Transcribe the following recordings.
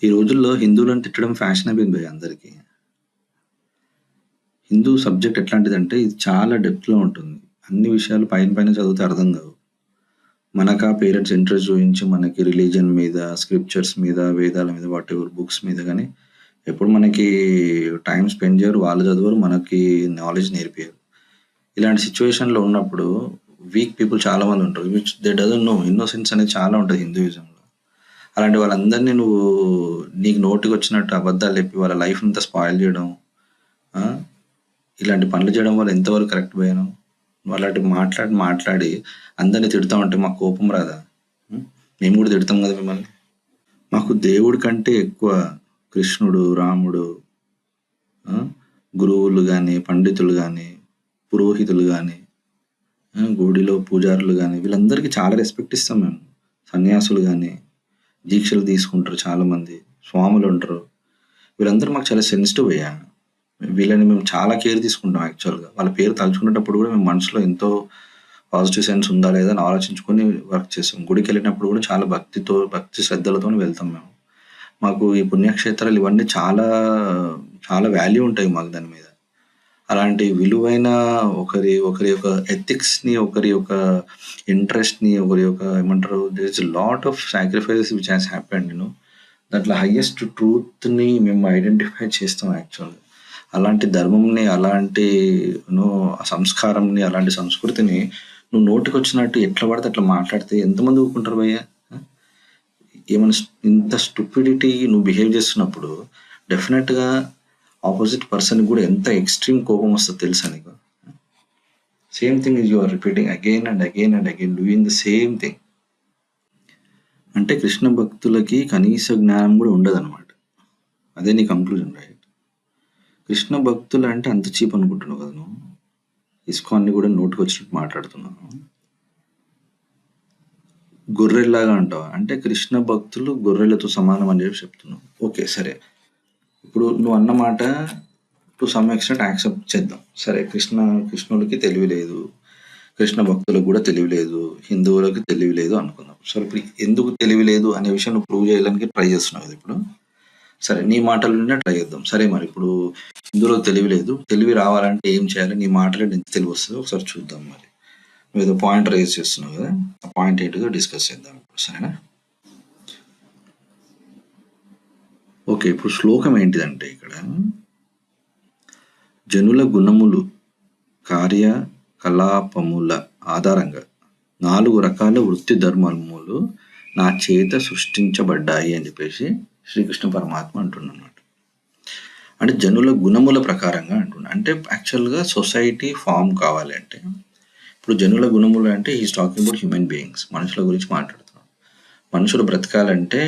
ఈ రోజుల్లో హిందువులను తిట్టడం ఫ్యాషన్ అయిపోయింది భయ్యా అందరికి. హిందూ సబ్జెక్ట్ ఎట్లాంటిదంటే ఇది చాలా డెప్త్‌లో ఉంటుంది. అన్ని విషయాలు పైన పైన చదివితే అర్థం కావు. మనకా పేరెంట్స్ ఇంట్రెస్ట్ చూయించి మనకి రిలీజియన్ మీద, స్క్రిప్చర్స్ మీద, వేదాల మీద వాటెవర్ బుక్స్ మీద గాని ఎప్పుడు మనకి టైమ్ స్పెండ్ చేయరు. వాళ్ళు చదవరు. మనకి నాలెడ్జ్ నేర్పియరు. ఇలాంటి సిట్యుయేషన్‌లో ఉన్నప్పుడు వీక్ పీపుల్ చాలా మంది ఉంటారు. Which they doesn't know innocence అనేది చాలా ఉంటది హిందూయిజంలో. అలాంటి వాళ్ళందరినీ నువ్వు నీకు నోటికొచ్చినట్టు అబద్ధాలు చెప్పి వాళ్ళ లైఫ్ అంతా స్పాయిల్ చేయడం. ఆ! ఇలాంటి పనులు చేయడం వల్ల ఎంతవరకు కరెక్ట్ భయ్యా నువ్వు? నువ్వు అలాంటివి మాట్లాడి మాట్లాడి అందరిని తిడతా ఉంటే మాకు కోపం రాదా? హ్మ్. మేము కూడా తిడతాం కదా మిమ్మల్ని. మాకు దేవుడి కంటే ఎక్కువ కృష్ణుడు, రాముడు, ఆ! గురువులు గాని, పండితులు గాని, పురోహితులు గాని, గుడిలో పూజారులు గాని వీళ్ళందరికీ చాలా రెస్పెక్ట్ ఇస్తాం మేము. సన్యాసులు గాని, దీక్షలు తీసుకుంటారు చాలామంది. స్వాములుంటరు. వీళ్ళందరూ మాకు చాలా సెన్సిటివ్ భయ్యా. వీళ్ళని మేము చాలా కేర్ తీసుకుంటాం యాక్చువల్‌గా. వాళ్ళ పేరు తలుచుకునేటప్పుడు కూడా మేము మనసులో ఎంతో పాజిటివ్ సెన్స్ ఉందా లేదా అని ఆలోచించుకొని వర్క్ చేస్తాం. గుడికెళ్ళినప్పుడు కూడా చాలా భక్తితో, భక్తి శ్రద్ధలతోని వెళ్తాం మేము. మాకు ఈ పుణ్యక్షేత్రాలు ఇవన్నీ చాలా, చాలా వాల్యూ ఉంటాయి మాకు దాని మీద. అలాంటి విలువైన ఒకరి యొక్క ఎథిక్స్‌ని, ఒకరి యొక్క ఇంట్రెస్ట్‌ని, ఒకరి యొక్క ఏమంటారు there is a lot of sacrifices which has happened దాంట్లో హైయెస్ట్ ట్రూత్‌ని మేము ఐడెంటిఫై చేస్తాం యాక్చువల్‌గా. అలాంటి ధర్మంని, అలాంటి ఆ సంస్కారంని, అలాంటి సంస్కృతిని నువ్వు నోటికొచ్చినట్టు ఎట్లా పడితే అట్లా మాట్లాడితే ఎంతమంది ఊరుకుంటారు భయ్యా? ఏమైనా ఇంత స్టూపిడిటీ నువ్వు బిహేవ్ చేస్తున్నప్పుడు డెఫినెట్‌గా ఆపోజిట్ పర్సన్‌కి కూడా ఎంత ఎక్స్‌ట్రీమ్ కోపం వస్తదో తెలుసా నీకు? Same thing you are repeating again and again and again doing the same thing. అంటే కృష్ణ భక్తులకి కనీస జ్ఞానం కూడా ఉండదన్నమాట. అదే నీ కంక్లూజన్ రైట్? కృష్ణ భక్తులు అంటే అంత చీప్ అనుకుంటున్నావు కదా నువ్వు? ఇస్కాన్‌ని కూడా నోటికొచ్చినట్టు మాట్లాడుతున్నావు. గొర్రెల్లాగా అంటావా? అంటే కృష్ణ భక్తులు గొర్రెలతో సమానం అని చెప్పి చెప్తున్నావు. ఓకే. సరే. ఇప్పుడు నువ్వు అన్న మాట టు సమ్ ఎక్స్‌టెంట్ యాక్సెప్ట్ చేద్దాం. సరే కృష్ణుడికి తెలివి లేదు. కృష్ణ భక్తులకు కూడా తెలివి లేదు. హిందువులకు తెలివి లేదు అనుకుందాం. సరే ఇప్పుడు ఎందుకు తెలివి లేదు అనే విషయం నువ్వు ప్రూవ్ చేయడానికి ట్రై చేస్తున్నావు కదా ఇప్పుడు. సరే నీ మాటల్లోనే ట్రై చేద్దాం. సరే మరి ఇప్పుడు హిందువులకు తెలివి లేదు. తెలివి రావాలంటే ఏం చేయాలి? నీ మాటలో ఎంత తెలివి వస్తదో ఒకసారి చూద్దాం మరి. నువ్వేదో పాయింట్ రైజ్ చేస్తున్నావు కదా! ఆ పాయింట్ ఏంటిదో డిస్కస్ చేద్దాం ఇప్పుడు. సరేనా? ఓకే. ఇప్పుడు శ్లోకం ఏంటిదంటే ఇక్కడ జనుల గుణములు, కార్యకలాపముల ఆధారంగా 4 రకాల వృత్తి ధర్మములు నా చేత సృష్టించబడ్డాయి అని చెప్పేసి శ్రీకృష్ణ పరమాత్మ అంటున్నాడన్నమాట. అంటే జనుల గుణముల ప్రకారంగా అంటున్నా. అంటే యాక్చువల్‌గా సొసైటీ ఫార్మ్ కావాలి అంటే ఇప్పుడు జనుల గుణములు అంటే he is talking about human beings. మనుషుల గురించి మాట్లాడుతున్నాడు. మనుషులు బ్రతకాలంటే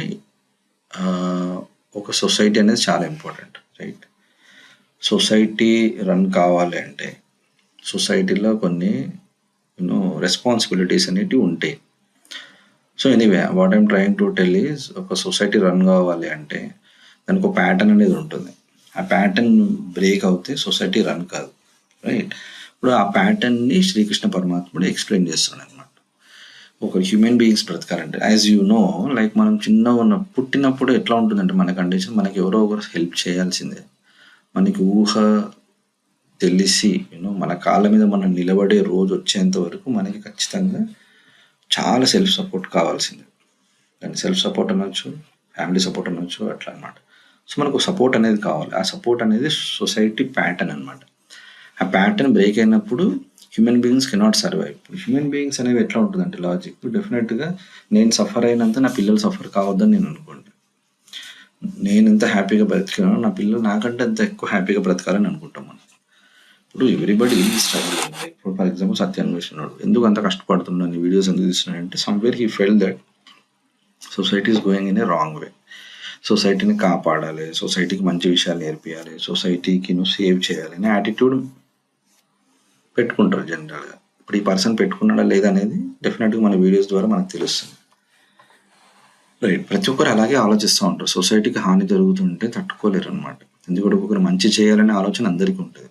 ఒక సొసైటీ అనేది చాలా ఇంపార్టెంట్. రైట్? సొసైటీ రన్ కావాలి అంటే సొసైటీలో కొన్ని రెస్పాన్సిబిలిటీస్ అనేటివి ఉంటాయి. So anyway what I'm trying to tell is ఒక సొసైటీ రన్ కావాలి అంటే దానికి ఒక ప్యాటర్న్ అనేది ఉంటుంది. ఆ ప్యాటర్న్ బ్రేక్ అవుతే సొసైటీ రన్ కాదు. రైట్? ఇప్పుడు ఆ ప్యాటర్న్‌ని శ్రీకృష్ణ పరమాత్ముడు ఎక్స్‌ప్లెయిన్ చేస్తున్నాడన్నమాట. ఒక హ్యూమన్ బీయింగ్స్ బ్రతకాలంటే యాజ్ యూ నో లైక్ మనం చిన్నగా పుట్టినప్పుడు ఎట్లా ఉంటుందంటే మన కండిషన్ మనకి ఎవరో ఒకరు హెల్ప్ చేయాల్సిందే. మనకి ఊహ తెలిసి మన కాళ్ళ మీద మనం నిలబడే రోజు వచ్చేంత వరకు మనకి ఖచ్చితంగా చాలా సెల్ఫ్ సపోర్ట్ కావాల్సిందే. దాన్ని సెల్ఫ్ సపోర్ట్ అనొచ్చు, ఫ్యామిలీ సపోర్ట్ అనొచ్చు అట్లా అన్నమాట. సో మనకు సపోర్ట్ అనేది కావాలి. ఆ సపోర్ట్ అనేది సొసైటీ ప్యాటర్న్ అన్నమాట. ఆ ప్యాటర్న్ బ్రేక్ అయినప్పుడు human beings cannot survive. Human beings అనేవి ఎట్లా ఉంటుందంటే లాజిక్ డెఫినెట్‌గా నేను సఫర్ అయినంత నా పిల్లలు సఫర్ కావద్దని నేను అనుకుంటా. నేను ఎంత హ్యాపీగా బ్రతికానో నా పిల్లలు నాకంటే అంత ఎక్కువ హ్యాపీగా బ్రతకాలని అనుకుంటాం మనం. ఇప్పుడు everybody struggling. Like for example Satyanvesh ఉన్నాడు. ఎందుకు అంత కష్టపడుతున్నాడు? వీడియోస్ ఎందుకు తీస్తున్నాడంటే somewhere he felt that society is going in a wrong way. సొసైటీని కాపాడాలి, సొసైటీకి మంచి విషయాలు నేర్పియాలి, సొసైటీకి సేవ్ చేయాలి అనే యాటిట్యూడ్ పెట్టుకుంటారు జనరల్‌గా. ఇప్పుడు ఈ పర్సన్ పెట్టుకున్నాడా లేదా అనేది డెఫినెట్‌గా మన వీడియోస్ ద్వారా మనకు తెలుస్తుంది. రైట్? ప్రతి ఒక్కరు అలాగే ఆలోచిస్తూ ఉంటారు. సొసైటీకి హాని జరుగుతుంటే తట్టుకోలేరన్నమాట. ఎందుకంటే ఒకరు మంచి చేయాలనే ఆలోచన అందరికీ ఉంటుంది.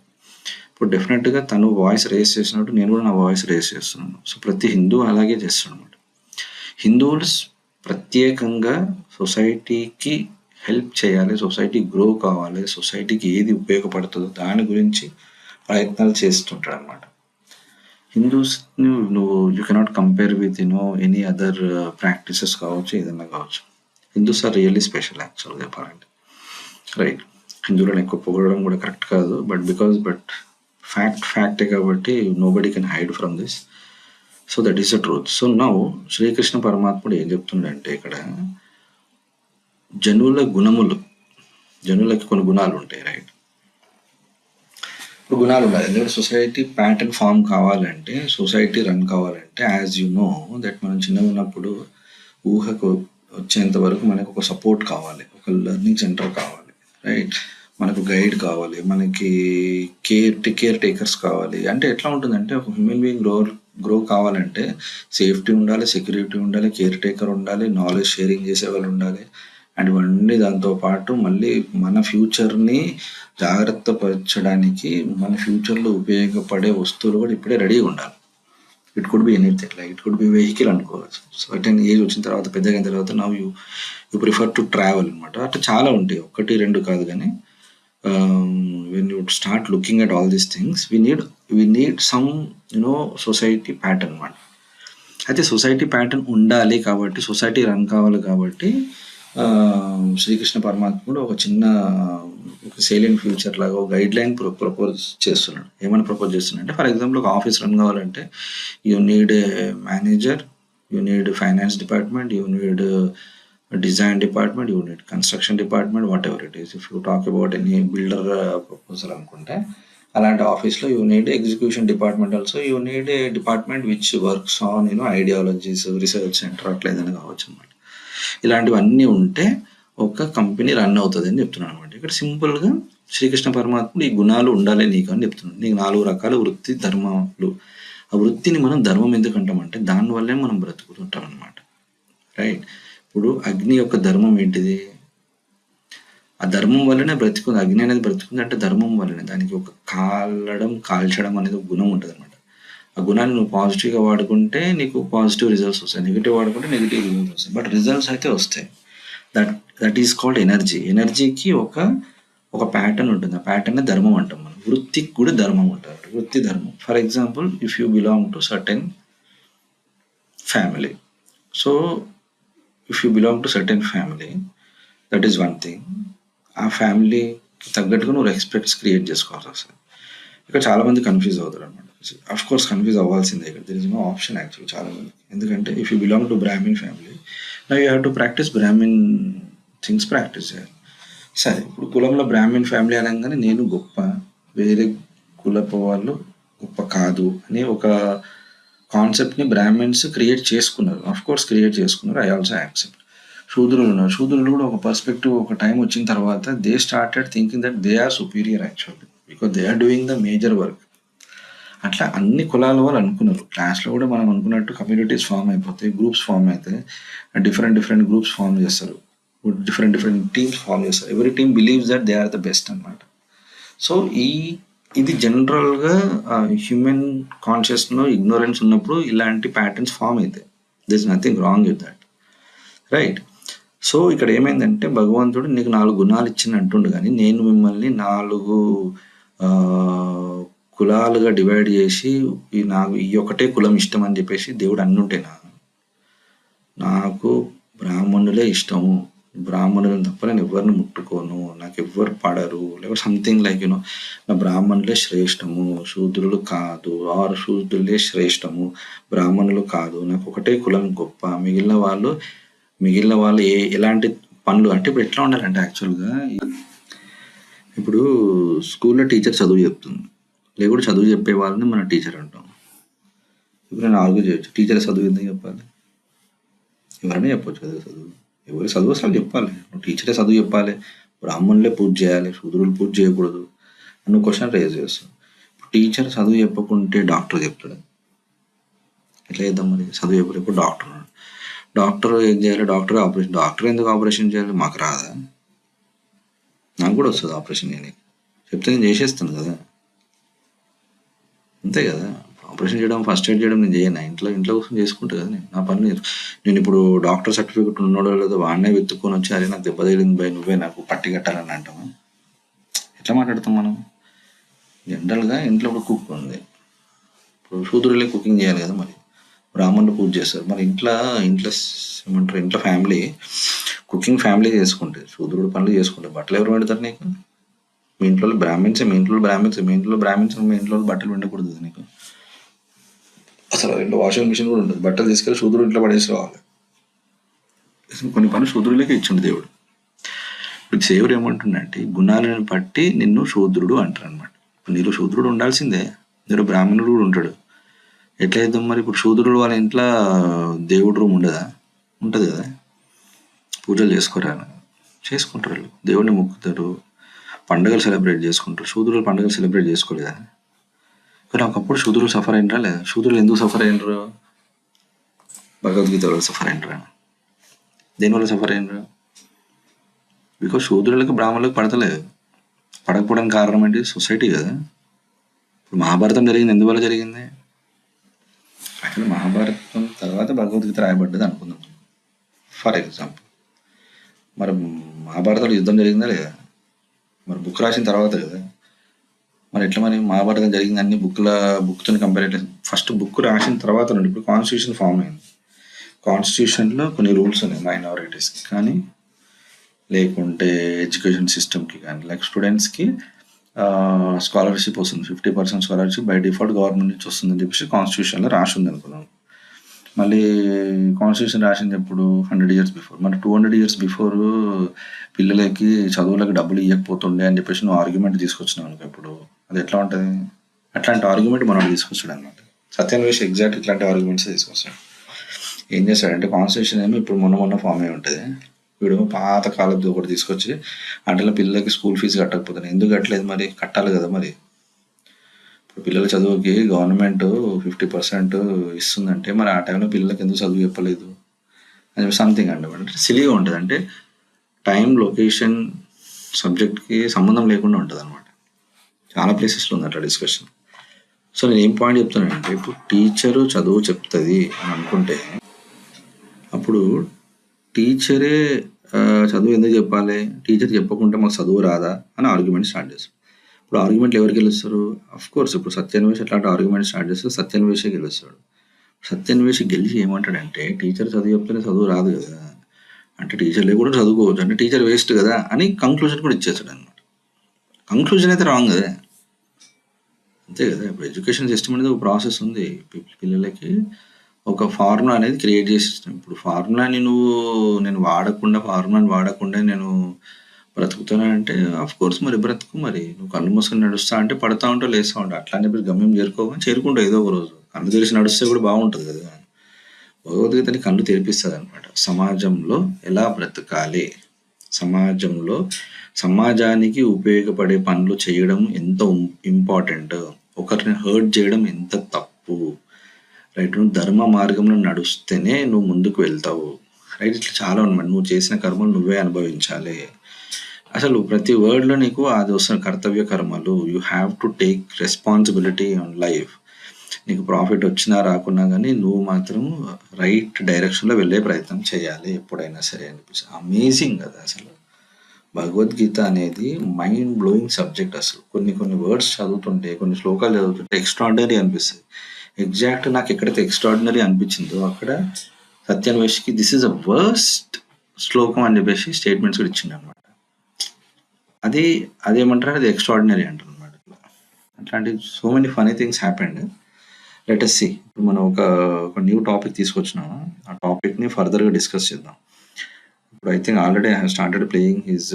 ఇప్పుడు డెఫినెట్‌గా తను వాయిస్ రైజ్ చేసినట్టు నేను కూడా నా వాయిస్ రైజ్ చేస్తున్నాను. సో ప్రతి హిందువు అలాగే చేస్తాడన్నమాట. హిందువులు ప్రత్యేకంగా సొసైటీకి హెల్ప్ చేయాలి, సొసైటీ గ్రో కావాలి, సొసైటీకి ఏది ఉపయోగపడుతుందో దాని గురించి ప్రయత్నాలు చేస్తుంటాడనమాట. హిందూస్‌ని నువ్వు you cannot compare with any other practices కావచ్చు, ఏదన్నా కావచ్చు. హిందూస్ ఆర్ రియల్లీ స్పెషల్ యాక్చువల్‌గా చెప్పాలంటే. రైట్. హిందువులను ఎక్కువ పొగడడం కూడా కరెక్ట్ కాదు. బట్ ఫ్యాక్టే కాబట్టి nobody can hide from this. So that is the truth. So now Srikrishna పరమాత్ముడు ఏం చెప్తున్నాడంటే ఇక్కడ జనులకి కొన్ని గుణాలు ఉంటాయి, రైట్? ఇప్పుడు గుణాలు ఉండాలి. ఎందుకంటే సొసైటీ ప్యాటర్న్ ఫామ్ కావాలంటే, సొసైటీ రన్ కావాలంటే, యాజ్ యు నో దట్ మనం చిన్నగా ఉన్నప్పుడు ఊహకు వచ్చేంత వరకు మనకు ఒక సపోర్ట్ కావాలి, ఒక లెర్నింగ్ సెంటర్ కావాలి, రైట్? మనకు గైడ్ కావాలి, మనకి కేర్ టేకర్స్ కావాలి. అంటే ఎట్లా ఉంటుందంటే ఒక హ్యూమన్ బీయింగ్ గ్రో కావాలంటే సేఫ్టీ ఉండాలి, సెక్యూరిటీ ఉండాలి, కేర్ టేకర్ ఉండాలి, నాలెడ్జ్ షేరింగ్ చేసే వాళ్ళు ఉండాలి. అండ్ ఇవన్నీ దాంతో పాటు మళ్ళీ మన ఫ్యూచర్ని జాగ్రత్త పరచడానికి, మన ఫ్యూచర్లో ఉపయోగపడే వస్తువులు కూడా ఇప్పుడే రెడీగా ఉండాలి. It could be anything, like it could be vehicle అనుకోవచ్చు. సర్టెన్ ఏజ్ వచ్చిన తర్వాత, పెద్దగా అయిన తర్వాత now you prefer to travel అనమాట. అట్లా చాలా ఉంటాయి, 1-2 కాదు. కానీ when you start looking at all these things, we need some society pattern అనమాట. అయితే సొసైటీ ప్యాటర్న్ ఉండాలి కాబట్టి, సొసైటీ రన్ కావాలి కాబట్టి శ్రీకృష్ణ పరమాత్ముడు ఒక చిన్న సేలియన్ ఫ్యూచర్ లాగా ఒక గైడ్ లైన్ ప్రపోజ్ చేస్తున్నాడు. ఏమైనా ప్రపోజ్ చేస్తున్నాడు అంటే, ఫర్ ఎగ్జాంపుల్ ఒక ఆఫీస్ రన్ కావాలంటే you need a manager, you need finance department, you need design department, you need construction department, what ever it is. If you talk about any builder proposal అనుకుంటే, అలాంటి ఆఫీస్లో you need execution department also, you need a department which works on ideologies, research centre, అట్లా ఏదైనా కావచ్చు అనమాట. ఇలాంటివన్నీ ఉంటే ఒక కంపెనీ రన్ అవుతుంది అని చెప్తున్నాను అనమాట. ఇక్కడ సింపుల్గా శ్రీకృష్ణ పరమాత్ముడు ఈ గుణాలు ఉండాలి నీకు అని చెప్తున్నాడు. నీకు 4 రకాల వృత్తి ధర్మాలు. ఆ వృత్తిని మనం ధర్మం ఎందుకు అంటామంటే దానివల్లే మనం బ్రతుకుతుంటాం అనమాట, రైట్? ఇప్పుడు అగ్ని యొక్క ధర్మం ఏంటిది? ఆ ధర్మం వల్లనే బ్రతుకుంది. అగ్ని అనేది బ్రతుకుంది అంటే ధర్మం వల్లనే. దానికి ఒక కాల్చడం అనేది ఒక గుణం ఉంటుంది అనమాట. ఆ గుణాన్ని నువ్వు పాజిటివ్గా వాడుకుంటే నీకు పాజిటివ్ రిజల్ట్స్ వస్తాయి, నెగిటివ్ వాడుకుంటే నెగిటివ్ రిజల్ట్స్ వస్తాయి. బట్ రిజల్ట్స్ అయితే వస్తాయి. That is called energy. ఎనర్జీకి ఒక ప్యాటర్న్ ఉంటుంది. ఆ ప్యాటర్న్ ధర్మం అంటాం మనం. వృత్తికి కూడా ధర్మం ఉంటారు, వృత్తి ధర్మం. For example, if you belong to certain family, so if you belong to certain family, that is one thing. ఆ ఫ్యామిలీకి తగ్గట్టుగా నువ్వు రెస్పెక్ట్స్ క్రియేట్ చేసుకోవాల్సి వస్తుంది. ఇక్కడ చాలామంది కన్ఫ్యూజ్ అవుతారు అనమాట. అఫ్ కోర్స్ కన్ఫ్యూజ్ అవ్వాల్సిందే. ఇక్కడ there is no option actual చాలా మంది. ఎందుకంటే if you belong to Brahmin family, now you have to practise Brahmin things practise చేయాలి. సరే, ఇప్పుడు కులంలో బ్రాహ్మిన్ ఫ్యామిలీ అనగానే నేను గొప్ప, వేరే కులపు వాళ్ళు గొప్ప కాదు అనే ఒక కాన్సెప్ట్ని బ్రాహ్మిన్స్ క్రియేట్ చేసుకున్నారు. అఫ్ కోర్స్ క్రియేట్ చేసుకున్నారు. I also accept. శూద్రులు ఉన్నారు. శూద్రులు కూడా ఒక పర్స్పెక్టివ్, ఒక టైం వచ్చిన తర్వాత they started thinking that they are superior actually, because they are doing the major work. అట్లా అన్ని కులాల వాళ్ళు అనుకున్నారు. క్లాస్లో కూడా మనం అనుకున్నట్టు కమ్యూనిటీస్ ఫామ్ అయిపోతాయి, గ్రూప్స్ ఫామ్ అవుతాయి, డిఫరెంట్ గ్రూప్స్ ఫామ్ చేస్తారు, డిఫరెంట్ టీమ్స్ ఫామ్ చేస్తారు. Every team believes that they are the best అనమాట. సో ఇది జనరల్గా హ్యూమన్ కాన్షియస్లో ఇగ్నోరెన్స్ ఉన్నప్పుడు ఇలాంటి ప్యాటర్న్స్ ఫామ్ అవుతాయి. There is nothing wrong with that, right? So ఇక్కడ ఏమైందంటే భగవంతుడు నీకు 4 గుణాలు ఇచ్చిన అంటుండు, కానీ నేను మిమ్మల్ని 4 కులాలుగా డివైడ్ చేసి నాకు ఈ ఒకటే కులం ఇష్టం అని చెప్పేసి దేవుడు అన్నుంటేనా? నాకు బ్రాహ్మణులే ఇష్టము, బ్రాహ్మణులను తప్ప నేను ఎవరిని ముట్టుకోను, నాకు ఎవ్వరు పడరు, లేకపోతే సంథింగ్ లైక్ నా బ్రాహ్మణులే శ్రేష్టము, శూద్రులు కాదు, ఆరు శూద్రులే శ్రేష్టము, బ్రాహ్మణులు కాదు, నాకు ఒకటే కులం గొప్ప, మిగిలిన వాళ్ళు ఎలాంటి పనులు అంటే, ఇప్పుడు ఎట్లా ఉండాలంటే యాక్చువల్గా ఇప్పుడు స్కూల్లో టీచర్ చదువు చెప్తుంది, లేకుంటే చదువు చెప్పే వాళ్ళని మనం టీచర్ అంటాం. ఇప్పుడు నేను ఆర్గ్యూ చేయొచ్చు, టీచర్ చదువు ఎందుకు చెప్పాలి? ఎవరైనా చెప్పొచ్చు కదా చదువు, ఎవరి చదువు అసలు చెప్పాలి, నువ్వు టీచరే చదువు చెప్పాలి, బ్రాహ్మణులే పూజ చేయాలి, శూద్రులు పూజ చేయకూడదు అని క్వశ్చన్ రేజ్ చేస్తాం. టీచర్ చదువు చెప్పకుంటే డాక్టర్ చెప్తాడు, ఎట్లా చేద్దాం మరి? చదువు చెప్పలేదు, ఇప్పుడు డాక్టర్ ఏం చేయాలి? డాక్టర్ ఎందుకు ఆపరేషన్ చేయాలి? మాకు రాదా? నాకు కూడా వస్తుంది ఆపరేషన్. నేను చెప్తే నేను చేసేస్తాను కదా, అంతే కదా. ఆపరేషన్ చేయడం, ఫస్ట్ ఎయిడ్ చేయడం నేను చేయను. ఇంట్లో కూర్చొని చేసుకుంటా కదా నేను. నా పని నేను ఇప్పుడు డాక్టర్ సర్టిఫికేట్ ఉన్నాడో లేదో వాడినే వెతుక్కొని వచ్చి, అరే నాకు దెబ్బ తగిలింది భయ్, నువ్వే నాకు పట్టి కట్టాలని అంటాము. ఎట్లా మాట్లాడతాం మనం? జనరల్‌గా ఇంట్లో ఒక కుక్ ఉంది. ఇప్పుడు శూద్రులే కుకింగ్ చేయాలి కదా మరి. బ్రాహ్మణులు పూజ చేస్తారు. మరి ఇంట్లో ఏమంటారు, ఇంట్లో ఫ్యామిలీ కుకింగ్ ఫ్యామిలీ చేసుకుంటుంది. శూద్రుడు పనులు చేసుకుంటారు. బట్టలు ఎవరు పెడతారు నీకు? మీ ఇంట్లో బ్రాహ్మిన్స్, మీ ఇంట్లో మీ ఇంట్లో బట్టలు ఉండకూడదు కదా నీకు. అసలు ఇంట్లో వాషింగ్ మిషన్ కూడా ఉంటుంది. బట్టలు తీసుకెళ్ళి శూద్రుడు ఇంట్లో పడేసి రావాలి. కొన్ని పనులు శూద్రులకే ఇచ్చిండు దేవుడు. ఇప్పుడు దేవుడు ఏమంటుండంటే, గుణాలను బట్టి నిన్ను శూద్రుడు అంటారు అనమాట. నీరు శూద్రుడు ఉండాల్సిందే, నీరు బ్రాహ్మణుడు కూడా ఉంటాడు. ఎట్లయితే మరి ఇప్పుడు శూద్రుడు వాళ్ళ ఇంట్లో దేవుడు రూమ్ ఉండదా? ఉంటుంది కదా. పూజలు చేసుకుంటారు వాళ్ళు, దేవుడిని మొక్కుతారు, పండుగలు సెలబ్రేట్ చేసుకుంటారు. శూద్రులు పండుగలు సెలబ్రేట్ చేసుకోలేదా? కానీ ఒకప్పుడు శూద్రులు సఫర్ అయినరా లేదా? శూద్రులు ఎందుకు సఫర్ అయినరు? భగవద్గీత వల్ల సఫర్ అయినరా? దేనివల్ల సఫర్ అయినరు? బికాజ్ శూద్రులకు బ్రాహ్మణులకు పడతలేదు. పడకపోవడానికి కారణం ఏంటి? సొసైటీ కదా. ఇప్పుడు మహాభారతం జరిగింది ఎందువల్ల జరిగింది? యాక్చువల్లీ మహాభారతం తర్వాత భగవద్గీత రాయబడ్డది అనుకుందాం ఫర్ ఎగ్జాంపుల్. మరి మహాభారతంలో యుద్ధం జరిగిందా లేదా? మరి బుక్ రాసిన తర్వాత కదా. మరి ఎట్లా మరి మహాభారతం జరిగింది అన్ని బుక్తో కంపేర్ అయితే ఫస్ట్ బుక్ రాసిన తర్వాత నుండి ఇప్పుడు కాన్స్టిట్యూషన్ ఫామ్ అయింది. కాన్స్టిట్యూషన్లో కొన్ని రూల్స్ ఉన్నాయి మైనారిటీస్కి కానీ, లేకుంటే ఎడ్యుకేషన్ సిస్టమ్కి కానీ, లైక్ స్టూడెంట్స్కి స్కాలర్షిప్ వస్తుంది. 50% స్కాలర్షిప్ బై డిఫాల్ట్ గవర్నమెంట్ నుంచి వస్తుందని చెప్పేసి కాన్స్టిట్యూషన్లో రాసి ఉంది అనుకున్నాం. మళ్ళీ కాన్స్టిట్యూషన్ రాసింది ఎప్పుడు? 100 years బిఫోర్. మరి 200 years బిఫోర్ పిల్లలకి చదువులకు డబ్బులు ఇవ్వకపోతుండే అని చెప్పేసి నువ్వు ఆర్గ్యుమెంట్ తీసుకొచ్చినావు అనుకో. ఇప్పుడు అది ఎట్లా ఉంటుంది? అట్లాంటి ఆర్గ్యుమెంట్ మనం తీసుకొచ్చాడు అనమాట. సత్యాన్వేష్ ఎగ్జాక్ట్ ఇట్లాంటి ఆర్గ్యుమెంట్స్ తీసుకొస్తాడు. ఏం చేస్తాడంటే, కాన్స్టిట్యూషన్ ఏమో ఇప్పుడు మొన్న ఫామ్ అయి ఉంటుంది, వీడేమో పాత కాలంలో ఒకటి తీసుకొచ్చి అంటే పిల్లలకి స్కూల్ ఫీజు కట్టకపోతాను. ఎందుకు కట్టలేదు? మరి కట్టాలి కదా. మరి ఇప్పుడు పిల్లల చదువుకి గవర్నమెంట్ 50% ఇస్తుందంటే మరి ఆ టైంలో పిల్లలకి ఎందుకు చదువు చెప్పలేదు అని సంథింగ్ అంటే సిలీగా ఉంటుంది. అంటే టైం, లొకేషన్, సబ్జెక్ట్కి సంబంధం లేకుండా ఉంటుంది అనమాట. చాలా ప్లేసెస్లో ఉంది అట్లా డిస్కషన్. సో నేను ఏం పాయింట్ చెప్తానంటే, ఇప్పుడు టీచరు చదువు చెప్తుంది అని అనుకుంటే అప్పుడు టీచరే చదువు ఎందుకు చెప్పాలి? టీచర్ చెప్పకుండా మాకు చదువు రాదా అని ఆర్గ్యుమెంట్ స్టార్ట్ చేస్తారు. ఇప్పుడు ఆర్గ్యుమెంట్లు ఎవరు గెలుస్తారు? కోర్స్ ఇప్పుడు సత్యాన్వేష్ అట్లాంటి ఆర్గ్యుమెంట్ స్టార్ట్ చేస్తే సత్యాన్వేషే గెలుస్తాడు. సత్యాన్వేష్ గెలిచి ఏమంటాడంటే, టీచర్ చదువు చెప్తేనే చదువు రాదు కదా, అంటే టీచర్లే కూడా చదువుకోవచ్చు, అంటే టీచర్ వేస్ట్ కదా అని కంక్లూజన్ కూడా ఇచ్చేస్తాడు అనమాట. కంక్లూజన్ అయితే రాంగ్ కదా, అంతే కదా. ఇప్పుడు ఎడ్యుకేషన్ సిస్టమ్ అనేది ఒక ప్రాసెస్ ఉంది. పిల్లలకి ఒక ఫార్ములా అనేది క్రియేట్ చేసి ఇస్తాం. ఇప్పుడు ఫార్ములాని నేను వాడకుండా నేను బ్రతుకుతానంటే కోర్స్ మరి బ్రతుకు. మరి నువ్వు కళ్ళు మూసుకొని నడుస్తా అంటే పడతా ఉంటావు, లేస్తూ ఉంటావు. అట్లా అని చెప్పి గమ్యం చేరుకుంటావు ఏదో ఒక రోజు. కళ్ళు తెరిచి నడుస్తే కూడా బాగుంటుంది కదా. భగవద్గీతని కళ్ళు తెరిపిస్తుంది అనమాట. సమాజంలో ఎలా బ్రతకాలి, సమాజానికి ఉపయోగపడే పనులు చేయడం ఎంత ఇంపార్టెంట్, ఒకరిని హర్ట్ చేయడం ఎంత తప్పు, రైట్. నువ్వు ధర్మ మార్గంలో నడుస్తేనే నువ్వు ముందుకు వెళ్తావు, రైట్. ఇట్లా చాలా అనమాట. నువ్వు చేసిన కర్మలు నువ్వే అనుభవించాలి. అసలు ప్రతి వర్డ్లో నీకు అది వస్తుంది, కర్తవ్య కర్మలు. You have to take responsibility on life. నీకు ప్రాఫిట్ వచ్చినా రాకున్నా కానీ నువ్వు మాత్రం రైట్ డైరెక్షన్లో వెళ్ళే ప్రయత్నం చేయాలి ఎప్పుడైనా సరే అనిపిస్తుంది. అమేజింగ్ కదా అసలు. భగవద్గీత అనేది మైండ్ బ్లోయింగ్ సబ్జెక్ట్. అసలు కొన్ని వర్డ్స్ చదువుతుంటే, కొన్ని శ్లోకాలు చదువుతుంటే ఎక్స్ట్రాడినరీ అనిపిస్తుంది. ఎగ్జాక్ట్ నాకు ఎక్కడైతే ఎక్స్ట్రాడినరీ అనిపించిందో అక్కడ సత్యాన్వేష్కి దిస్ ఈజ్ అ వర్స్ట్ శ్లోకం అని చెప్పేసి స్టేట్మెంట్స్ కూడా ఇచ్చింది అనమాట. అదేమంటారు, అది ఎక్స్ట్రాడినరీ అంటారు అనమాట. అట్లాంటి so many funny things happened. Let us see. ఇప్పుడు మనం ఒక న్యూ టాపిక్ తీసుకొచ్చినాము. ఆ టాపిక్ని ఫర్దర్గా డిస్కస్ చేద్దాం. ఇప్పుడు I think already I have started playing his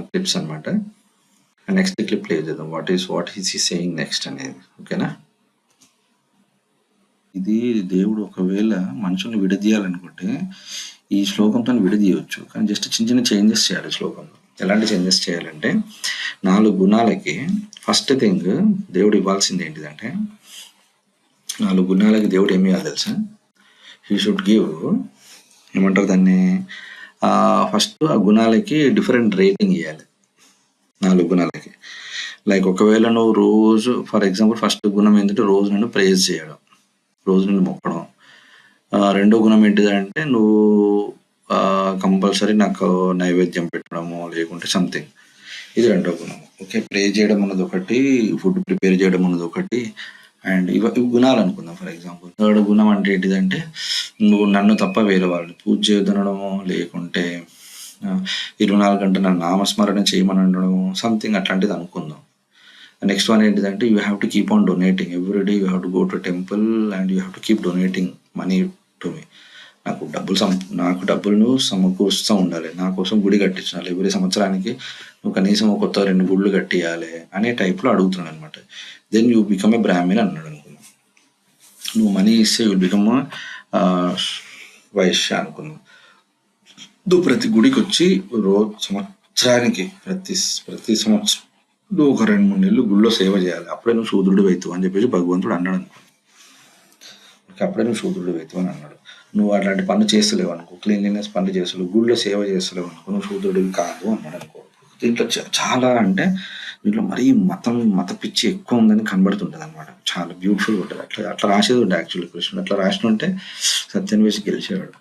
clips అనమాట. నెక్స్ట్ క్లిప్ ప్లే చేద్దాం. What is he saying next అనేది. ఓకేనా? ఇది దేవుడు ఒకవేళ మనుషుల్ని విడదీయాలనుకుంటే ఈ శ్లోకంతో విడదీయవచ్చు, కానీ జస్ట్ చిన్న చేంజెస్ చేయాలి శ్లోకంలో. ఎలాంటి చేంజెస్ చేయాలంటే, 4 గుణాలకి ఫస్ట్ థింగ్ దేవుడు ఇవ్వాల్సింది ఏంటిదంటే, 4 గుణాలకి దేవుడు ఏమి ఇవ్వాలి తెలుసా? హీ షుడ్ గివ్, ఏమంటారు దాన్ని, ఫస్ట్ ఆ గుణాలకి డిఫరెంట్ రేటింగ్ ఇవ్వాలి. 4 గుణాలకి. లైక్ ఒకవేళ నువ్వు రోజు ఫర్ ఎగ్జాంపుల్ ఫస్ట్ గుణం ఏంటంటే రోజు నన్ను ప్రైజ్ చేయడం. రోజు నిన్ను మొక్కడం. రెండో గుణం ఏంటిదంటే నువ్వు కంపల్సరీ నాకు నైవేద్యం పెట్టడము లేకుంటే సంథింగ్. ఇది రెండో గుణం. ఓకే. ప్రే చేయడం అన్నదొకటి, ఫుడ్ ప్రిపేర్ చేయడం అన్నదొకటి అండ్ ఇవి గుణాలు అనుకుందాం ఫర్ ఎగ్జాంపుల్. థర్డ్ గుణం అంటే ఏంటిదంటే నువ్వు నన్ను తప్ప వేరే వాళ్ళని పూజ చేయొద్దనడము లేకుంటే 24 గంటలు నా నామస్మరణ చేయమని అనడము సంథింగ్ అట్లాంటిది అనుకుందాం. నెక్స్ట్ వన్ ఏంటిదంటే you have to keep on donating every day. You have to go to temple and you have to keep donating money to me. నాకు డబ్బులను సమకూరుస్తూ ఉండాలి. నా కోసం గుడి కట్టించాలి. ఎవ్రీ సంవత్సరానికి నువ్వు కనీసం ఒక కొత్త 2 గుళ్ళు కట్టియాలి అనే టైప్లో అడుగుతున్నాడు అనమాట. Then you become a Brahman అన్నాడు అనుకున్నాం. నువ్వు మనీ ఇస్తే యూ బికమ్ వైశ్య అనుకున్నాం. నువ్వు ప్రతి గుడికి వచ్చి సంవత్సరానికి ప్రతి సంవత్సరం నువ్వు ఒక 2-3 నెలలు గుళ్ళో సేవ చేయాలి. అప్పుడే నువ్వు శూద్రుడు అవుతావు అని చెప్పేసి భగవంతుడు అన్నాడు అనుకో. అప్పుడే నువ్వు శూద్రుడు అవుతావు అని అన్నాడు. నువ్వు అట్లాంటి పనులు చేస్తలేవు అనుకో, క్లీన్లీనెస్ పనులు చేస్తలేవు, గుళ్ళో సేవ చేస్తలేవు అనుకో, నువ్వు శూద్రుడివి కాదు అన్నాడు అనుకో. దీంట్లో చాలా అంటే దీంట్లో మరీ మత పిచ్చి ఎక్కువ ఉందని కనబడుతుంటది అనమాట. చాలా బ్యూటిఫుల్ ఉంటుంది. అట్లా రాసేది ఉండే యాక్చువల్లీ కృష్ణుడు. అట్లా రాసినుంటే సత్యాన్ని వేసి గెలిచేవాడు.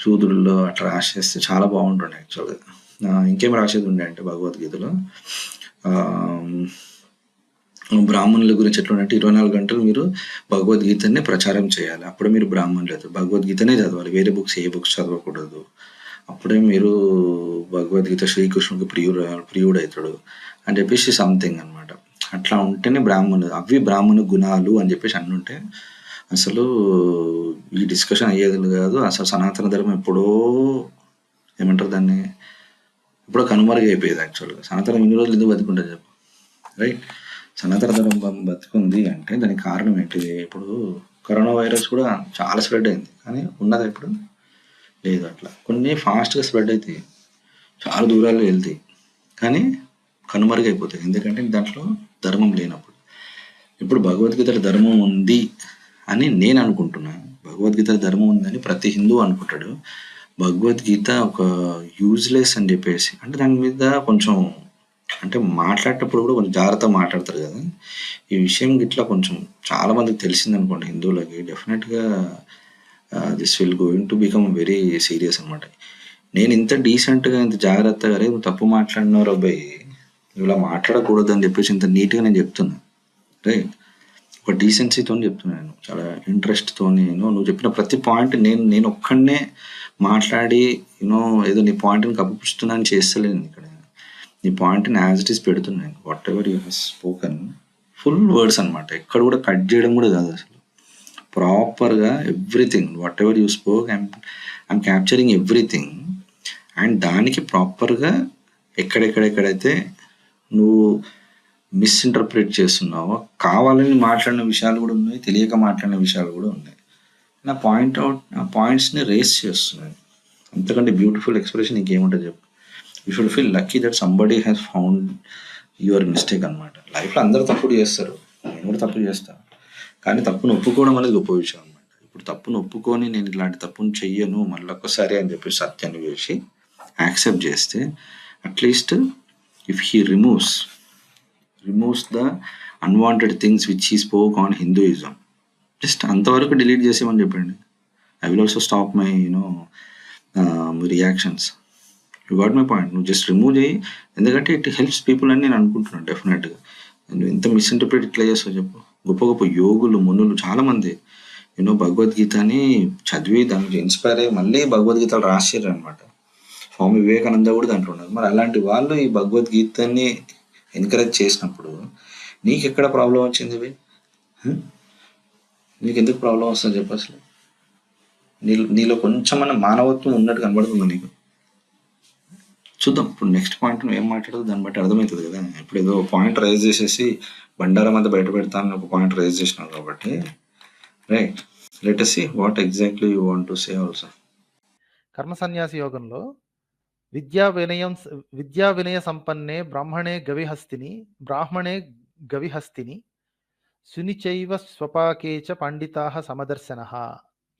శూద్రుల్లో అట్లా రాసేస్తే చాలా బాగుంటుండే యాక్చువల్గా. ఇంకేం రాసేది ఉండే అంటే భగవద్గీతలో బ్రాహ్మణుల గురించి ఎట్లా అంటే 24 గంటలు మీరు భగవద్గీతనే ప్రచారం చేయాలి. అప్పుడే మీరు బ్రాహ్మణులు అవుతారు. భగవద్గీతనే చదవాలి. వేరే బుక్స్ ఏ బుక్స్ చదవకూడదు. అప్పుడే మీరు భగవద్గీత శ్రీకృష్ణుడికి ప్రియుడు అవుతాడు అని చెప్పేసి సంథింగ్ అనమాట. అట్లా ఉంటేనే బ్రాహ్మణులు. అవి బ్రాహ్మణ గుణాలు అని చెప్పేసి అన్నుంటే అసలు ఈ డిస్కషన్ అయ్యేది కాదు. అసలు సనాతన ధర్మం ఎప్పుడో ఏమంటారు దాన్ని ఎప్పుడో కనుమరుగైపోయేది యాక్చువల్గా. సనాతనం ఇన్ని రోజులు ఎందుకు బతికుంటుంది చెప్పు. రైట్. సనాతన ధర్మం బతికుంది అంటే దానికి కారణం ఏంటిది? ఇప్పుడు కరోనా వైరస్ కూడా చాలా స్ప్రెడ్ అయింది. కానీ ఉన్నది ఇప్పుడు లేదు. అట్లా కొన్ని ఫాస్ట్గా స్ప్రెడ్ అవుతాయి, చాలా దూరాల్లో వెళ్తాయి, కానీ కనుమరుగైపోతాయి. ఎందుకంటే దాంట్లో ధర్మం లేనప్పుడు. ఇప్పుడు భగవద్గీతలో ధర్మం ఉంది అని నేను అనుకుంటున్నాను. భగవద్గీతలో ధర్మం ఉందని ప్రతి హిందూ అనుకుంటాడు. భగవద్గీత ఒక యూజ్లెస్ అని చెప్పేసి అంటే దాని మీద కొంచెం అంటే మాట్లాడేటప్పుడు కూడా కొంచెం జాగ్రత్తగా మాట్లాడతారు కదా. ఈ విషయం గిట్లా కొంచెం చాలా మందికి తెలిసిందనుకోండి హిందువులకి, డెఫినెట్గా this will going to become very serious అనమాట. నేను ఇంత డీసెంట్గా ఇంత జాగ్రత్తగా నువ్వు తప్పు మాట్లాడినావు అబ్బాయి, ఇలా మాట్లాడకూడదు అని చెప్పేసి ఇంత నీట్గా నేను చెప్తున్నా. రైట్. ఒక డీసెన్సీతో చెప్తున్నాను, చాలా ఇంట్రెస్ట్తో. నువ్వు చెప్పిన ప్రతి పాయింట్ నేను ఒక్కడనే మాట్లాడి ఏదో నీ పాయింట్ని కప్పిపుచ్చుతున్నాను చేస్తలేను ఇక్కడ. నీ పాయింట్ని యాజ్ ఇట్ ఈస్ పెడుతున్నాను. What ever you have spoken full words అనమాట. ఎక్కడ కూడా కట్ చేయడం కూడా కాదు అసలు. ప్రాపర్గా everything what ever you spoke I'm capturing everything. And దానికి ప్రాపర్గా ఎక్కడెక్కడైతే నువ్వు మిస్ఇంటర్ప్రిట్ చేస్తున్నావో, కావాలని మాట్లాడిన విషయాలు కూడా ఉన్నాయి, తెలియక మాట్లాడిన విషయాలు కూడా ఉన్నాయి. నా పాయింట్స్ని రేస్ చేస్తున్నాను. అంతకంటే బ్యూటిఫుల్ ఎక్స్ప్రెషన్ ఇంకేముంటుంది చెప్పు. You should feel lucky that somebody has found your mistake అనమాట. లైఫ్లో అందరూ తప్పులు చేస్తారు, నేను కూడా తప్పు చేస్తాను. కానీ తప్పును ఒప్పుకోవడం అనేది గొప్ప విషయం అనమాట. ఇప్పుడు తప్పును ఒప్పుకొని నేను ఇలాంటి తప్పును చెయ్యను మళ్ళొక్కసారి అని చెప్పి సత్యాన్ని వేసి యాక్సెప్ట్ చేస్తే at least if he removes the unwanted things which he spoke on Hinduism, just అంతవరకు డిలీట్ చేసేమని చెప్పండి. I will also stop my reactions. You got my point. నువ్వు జస్ట్ రిమూవ్ చేయి. ఎందుకంటే ఇట్ హెల్ప్స్ పీపుల్ అని నేను అనుకుంటున్నాను డెఫినెట్గా. నువ్వు ఎంత మిస్ఇంటర్ప్రిట్ ఇట్లా చేస్తావు చెప్పు. గొప్ప గొప్ప యోగులు మునులు చాలామంది భగవద్గీతని చదివి దానికి ఇన్స్పైర్ అయ్యి మళ్ళీ భగవద్గీతలు రాసారు అనమాట. స్వామి వివేకానంద కూడా దాంట్లో ఉన్నారు. మరి అలాంటి వాళ్ళు ఈ భగవద్గీతని ఎంకరేజ్ చేసినప్పుడు నీకు ఎక్కడ ప్రాబ్లం వచ్చింది? నీకు ఎందుకు ప్రాబ్లం వస్తుంది చెప్పు. అసలు నీలో కొంచెమన్నా మానవత్వం ఉన్నట్టు కనబడుతుంది నీకు. చూద్దాం ఇప్పుడు నెక్స్ట్ పాయింట్ నువ్వు ఏం మాట్లాడదు దాన్ని బట్టి అర్థమవుతుంది కదా. ఇప్పుడు ఏదో పాయింట్ రైజ్ చేసేసి బండారం అంతా బయట పెడతానని ఒక పాయింట్ రైజ్ చేసినావు కాబట్టి, right, let us see what exactly you want to say also. కర్మ సన్యాసి యోగంలో విద్యా వినయ సంపన్నే బ్రాహ్మణే గవిహస్తిని సునిచైవ స్వపాకేచ పండితాహ సమదర్శన.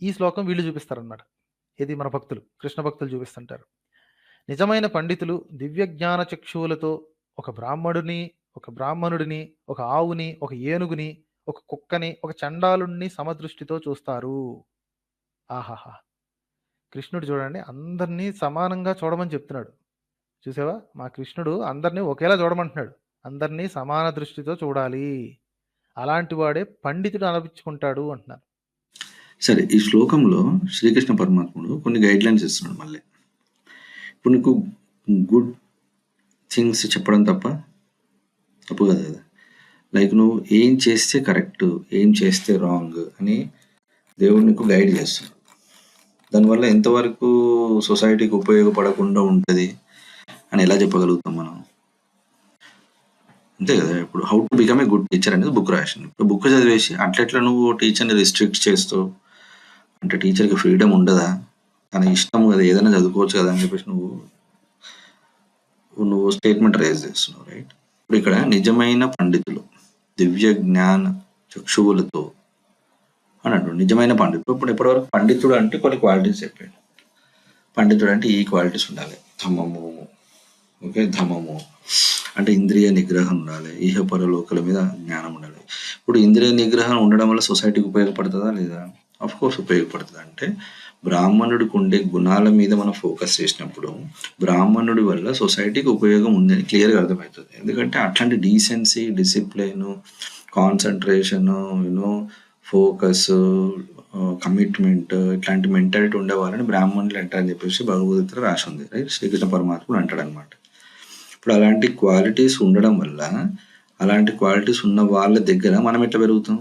ఈ శ్లోకం వీళ్ళు చూపిస్తారన్నమాట. ఇది మన భక్తులు, కృష్ణ భక్తులు చూపిస్తుంటారు. నిజమైన పండితులు దివ్య జ్ఞాన చక్షువులతో ఒక బ్రాహ్మణుడిని, ఒక ఆవుని, ఒక ఏనుగుని, ఒక కుక్కని, ఒక చండాలుడిని సమదృష్టితో చూస్తారు. ఆహాహా! కృష్ణుడు చూడండి అందరినీ సమానంగా చూడమని చెప్తున్నాడు. చూసావా? మా కృష్ణుడు అందరిని ఒకేలా చూడమంటున్నాడు. అందరినీ సమాన దృష్టితో చూడాలి. అలాంటి వాడే పండితుడు అనిపించుకుంటాడు అంటున్నారు. సరే, ఈ శ్లోకంలో శ్రీకృష్ణ పరమాత్ముడు కొన్ని గైడ్‌లైన్స్ ఇస్తున్నాడు మళ్ళీ. ఇప్పుడు నీకు గుడ్ థింగ్స్ చెప్పడం తప్పు కాదు కదా! లైక్ నువ్వు ఏం చేస్తే కరెక్ట్, ఏం చేస్తే రాంగ్ అని దేవుడు నీకు గైడ్ చేస్తున్నాడు. దానివల్ల ఎంతవరకు సొసైటీకి ఉపయోగపడకుండా ఉంటది అని ఎలా చెప్పగలుగుతాం మనం? అంతే కదా! ఇప్పుడు 'how to become a good teacher' అనేది బుక్ రాసిండు. ఇప్పుడు బుక్ చదివేసి అట్లెట్లా నువ్వు టీచర్‌ని రిస్ట్రిక్ట్ చేస్తావు? అంటే టీచర్‌కి ఫ్రీడమ్ ఉండదా? తన ఇష్టం కదా! ఏదైనా చదువుకోవచ్చు కదా! అని చెప్పేసి నువ్వు స్టేట్మెంట్ రైజ్ చేస్తున్నావు, రైట్? ఇప్పుడు ఇక్కడ నిజమైన పండితులు దివ్య జ్ఞాన చక్షువులతో అని అంటాడు. నిజమైన పండితుడు. ఇప్పుడు ఇప్పటివరకు పండితుడు అంటే కొన్ని క్వాలిటీస్ చెప్పాడు. పండితుడు అంటే ఈ క్వాలిటీస్ ఉండాలి. ధమము అంటే ఇంద్రియ నిగ్రహం ఉండాలి. ఈహపరలోకల మీద జ్ఞానం ఉండాలి. ఇప్పుడు ఇంద్రియ నిగ్రహం ఉండడం వల్ల సొసైటీకి ఉపయోగపడుతుందా లేదా? ఆఫ్ కోర్స్ ఉపయోగపడుతుంది. అంటే బ్రాహ్మణుడికి ఉండే గుణాల మీద మనం ఫోకస్ చేసినప్పుడు బ్రాహ్మణుడి వల్ల సొసైటీకి ఉపయోగం ఉందని క్లియర్గా అర్థమవుతుంది. ఎందుకంటే అట్లాంటి decency, discipline, concentration, focus, commitment ఇట్లాంటి మెంటాలిటీ ఉండే వాళ్ళని బ్రాహ్మణులు అంటారని చెప్పేసి భగవద్గీతలో రాసి ఉంది, రైట్? శ్రీకృష్ణ పరమాత్ముడు అంటాడు అనమాట. ఇప్పుడు అలాంటి క్వాలిటీస్ ఉండడం వల్ల అలాంటి క్వాలిటీస్ ఉన్న వాళ్ళ దగ్గర మనం ఎట్లా పెరుగుతాం?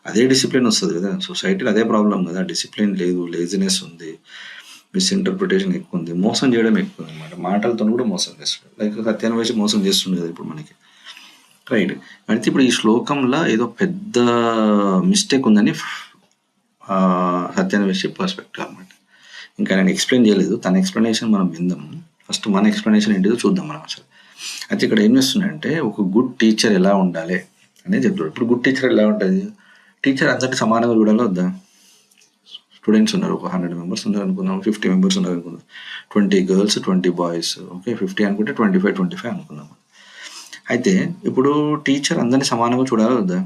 అదే డిసిప్లిన్ వస్తుంది కదా. సొసైటీలో అదే ప్రాబ్లం కదా. డిసిప్లిన్ లేదు, లేజినెస్ ఉంది, మిస్ఇంటర్ప్రిటేషన్ ఎక్కువ ఉంది, మోసం చేయడం ఎక్కువ ఉంది అనమాట. మాటలతో కూడా మోసం చేస్తుంది. లైక్ సత్యాన్ని వేసి మోసం చేస్తుంది కదా ఇప్పుడు మనకి, రైట్? అయితే ఇప్పుడు ఈ శ్లోకంలో ఏదో పెద్ద మిస్టేక్ ఉందని సత్యాన్వేషి పర్స్పెక్టివ్ అనమాట. ఇంకా నేను ఎక్స్ప్లెయిన్ చేయలేదు, తన ఎక్స్ప్లెనేషన్ మనం విందాం. ఫస్ట్ మన ఎక్స్ప్లెనేషన్ ఏంటిదో చూద్దాం మనం అసలు. అయితే ఇక్కడ ఏం చేస్తున్నాడంటే ఒక గుడ్ టీచర్ ఎలా ఉండాలి అనేది చెప్తాడు. ఇప్పుడు గుడ్ టీచర్ ఎలా ఉంటుంది? టీచర్ అందరికీ సమానంగా చూడాలి వద్దా? స్టూడెంట్స్ ఉన్నారు, ఒక 100 మెంబర్స్ ఉన్నారు అనుకుందాం, 50 మెంబర్స్ ఉన్నారు అనుకుందాం, 20 గర్ల్స్ 20 బాయ్స్, ఓకే, 50 అనుకుంటే 25 అనుకుందాం. అయితే ఇప్పుడు టీచర్ అందరినీ సమానంగా చూడాలి వద్దా?